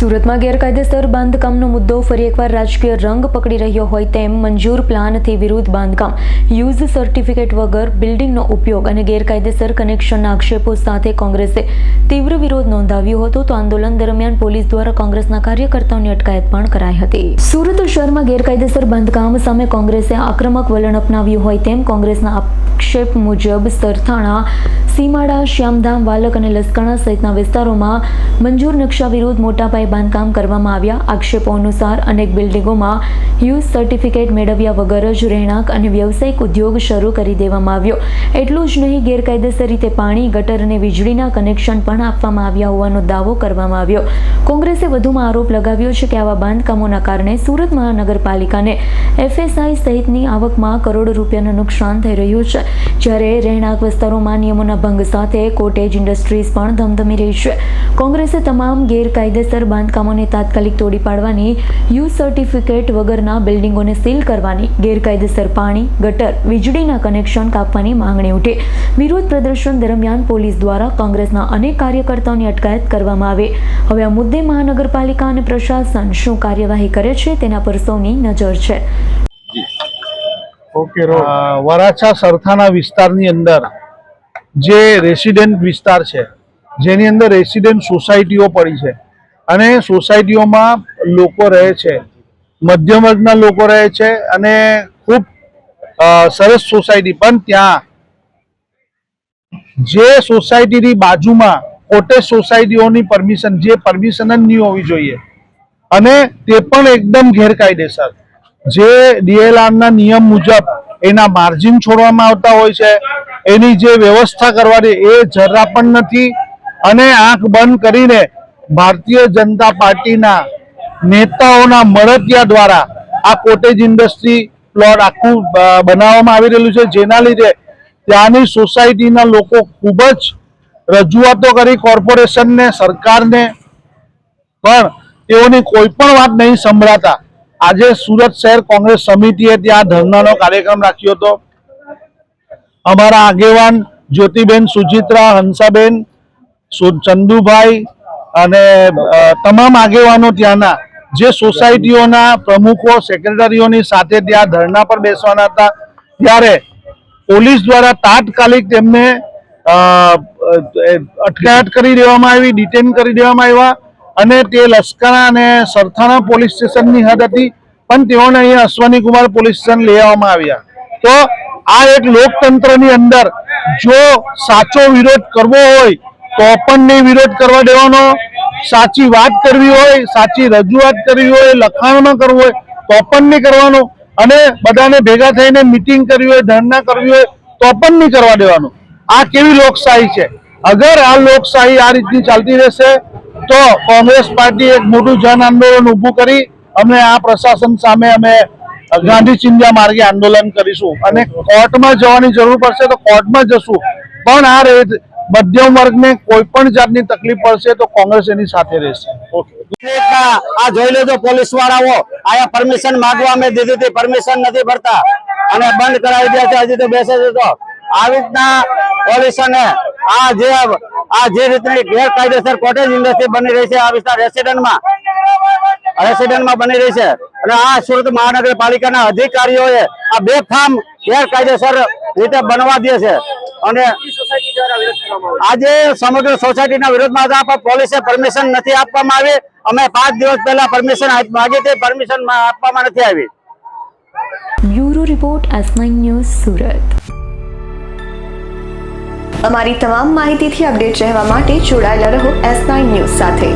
સુરતમાં ગેરકાયદેસર બાંધકામનો મુદ્દો ફરી એકવાર રાજકીય રંગ પકડી રહ્યો હોય તેમ મંજૂર પ્લાનથી વિરુદ્ધ બાંધકામ, યુઝ સર્ટિફિકેટ વગર બિલ્ડિંગનો ઉપયોગ અને ગેરકાયદેસર કનેક્શનના આક્ષેપો સાથે કોંગ્રેસે તીવ્ર વિરોધ નોંધાવ્યો હતો. તો આંદોલન દરમિયાન પોલીસ દ્વારા કોંગ્રેસના કાર્યકર્તાઓની અટકાયત પણ કરાઈ હતી. સુરત શહેરમાં ગેરકાયદેસર બાંધકામ સામે કોંગ્રેસે આક્રમક વલણ અપનાવ્યું હોય તેમ કોંગ્રેસના આક્ષેપ મુજબ સરથાણા, સીમાડા, શ્યામધામ, વાલક અને લસકાણા સહિતના વિસ્તારોમાં મંજૂર નકશા વિરુદ્ધ મોટા પાયે બાંધકામ કરવામાં આવ્યા. આક્ષેપો અનુસાર અનેક બિલ્ડિંગોમાં યુઝ સર્ટિફિકેટ મેળવ્યા વગર જ રહેણાંક અને વ્યવસાયિક ઉદ્યોગ શરૂ કરી દેવામાં આવ્યો. એટલું જ નહીં, ગેરકાયદેસર રીતે પાણી, ગટર અને વીજળીના કનેક્શન પણ આપવામાં આવ્યા હોવાનો દાવો કરવામાં આવ્યો. કોંગ્રેસે વધુમાં આરોપ લગાવ્યો છે કે આવા બાંધકામોના કારણે સુરત મહાનગરપાલિકાને FSI સહિતની આવકમાં કરોડો રૂપિયાનું નુકસાન થઈ રહ્યું છે, જ્યારે રહેણાંક વિસ્તારોમાં નિયમોના ભંગ સાથે કોટેજ ઇન્ડસ્ટ્રીઝ પણ ધમધમી રહી છે. કોંગ્રેસે તમામ ગેરકાયદેસર બાંધકામોને તાત્કાલિક તોડી પાડવાની, યુઝ સર્ટિફિકેટ વગરના બિલ્ડિંગોને સીલ કરવાની, ગેરકાયદેસર પાણી, ગટર, વીજળીના કનેક્શન કાપવાની માંગણી ઉઠી. વિરોધ પ્રદર્શન દરમિયાન પોલીસ દ્વારા કોંગ્રેસના અનેક કાર્યકર્તાઓની અટકાયત કરવામાં આવી. હવે આ મુદ્દે મહાનગરપાલિકા અને પ્રશાસન શું કાર્યવાહી કરે છે તેના પર સૌની નજર છે. વરાછા સરથાના વિસ્તારની અંદર જે રેસિડેન્ટ વિસ્તાર છે, જેની અંદર રેસિડેન્ટ સોસાયટીઓ પડી છે અને સોસાયટીઓમાં લોકો રહે છે, મધ્યમ વર્ગના લોકો રહે છે અને ખૂબ સરસ સોસાયટી. પણ ત્યાં જે સોસાયટીની બાજુમાં કોટેજ સોસાયટીઓની પરમિશન, જે પરમિશન જ નહીં હોવી જોઈએ, અને તે પણ એકદમ ગેરકાયદેસર, જે DLRના નિયમ મુજબ એના માર્જિન છોડવામાં આવતા હોય છે, એની જે વ્યવસ્થા કરવાની એ જરા પણ નથી. અને આંખ બંધ કરીને ભારતીય જનતા પાર્ટીના નેતાઓના મળતિયા દ્વારા આ કોટેજ ઇન્ડસ્ટ્રી પ્લોટ આખું બનાવવામાં આવી રહેલું છે, જેના લીધે ત્યાંની સોસાયટીના લોકો ખૂબ જ રજૂઆતો કરી કોર્પોરેશનને, સરકારને, પણ તેઓની કોઈ પણ વાત નહીં સંભળાતા આજે સુરત શહેર કોંગ્રેસ સમિતિએ ત્યાં ધરણાનો કાર્યક્રમ રાખ્યો હતો. અમારા આગેવાન જ્યોતિબેન, સુચિત્રા, હંસાબેન, ચંદુભાઈ અને તમામ આગેવાનો ત્યાંના જે સોસાયટીઓના પ્રમુખો, સેક્રેટરીઓની સાથે ત્યાં ધરણા પર બેસવાના હતા, ત્યારે પોલીસ દ્વારા તાત્કાલિક તેમને અટકાયત કરી દેવામાં આવી, ડિટેન કરી દેવામાં આવ્યા. અને તે લસકાણા અને સરથાણા પોલીસ સ્ટેશનની હદ હતી, પણ તેઓને અહીંયા અશ્વની કુમાર પોલીસ સ્ટેશન લઈ આવવામાં આવ્યા. તો આ એક લોકતંત્રની અંદર જો સાચો વિરોધ કરવો હોય તો પણ નહીં વિરોધ કરવા દેવાનો, સાચી વાત કરવી હોય, સાચી રજૂઆત કરવી હોય, લખાણમાં કરવું હોય તો પણ નહીં કરવાનું, અને બધાને ભેગા થઈને મિટિંગ કરવી હોય, ધરણા કરવી હોય તો પણ નહીં કરવા દેવાનું. આ કેવી લોકશાહી છે? અગર આ લોકશાહી આ રીતની ચાલતી રહેશે તો કોંગ્રેસ પાર્ટી એક મોટું જન આંદોલન ઊભું કરી અમે આ પ્રશાસન સામે અમે ગાંધી ચિંધ્યા માર્ગે આંદોલન કરીશું, અને કોર્ટમાં જવાની જરૂર પડશે તો કોર્ટમાં જશું. પણ આ મધ્યમ વર્ગને કોઈ પણ જાતની તકલીફ પડશે તો કોંગ્રેસ એની સાથે રહેશે. આ જોઈ લેજો, પોલીસ વાળાઓ આયા પરમિશન માંગવા મેં દીધી હતી, પરમિશન નથી ભરતા અને બંધ કરાવી દે છે. હજી તો બેસે છે. તો આવી રીતના પોલીસને આ જે રીતની ગેરકાયદેસર કોટેજ ઇન્ડસ્ટ્રી બની રહી છે, આ વિસ્તાર રેસિડેન્ટમાં બની રહી છે, અને આ સુરત મહાનગરપાલિકાના અધિકારીઓએ આ બેફામ ગેરકાયદેસર રીતે બનવા દે છે. અને આજે સમગ્ર સોસાયટીના વિરોધમાં હતા, પણ પોલીસે પરમિશન નથી આપવામાં આવી. અમે 5 દિવસ પહેલા પરમિશન માંગી હતી, પરમિશન આપવામાં નથી આવી. Bureau report, S9 news, Surat. અમારી તમામ માહિતીથી અપડેટ રહેવા માટે જોડાયેલા રહો S9 ન્યૂઝ સાથે.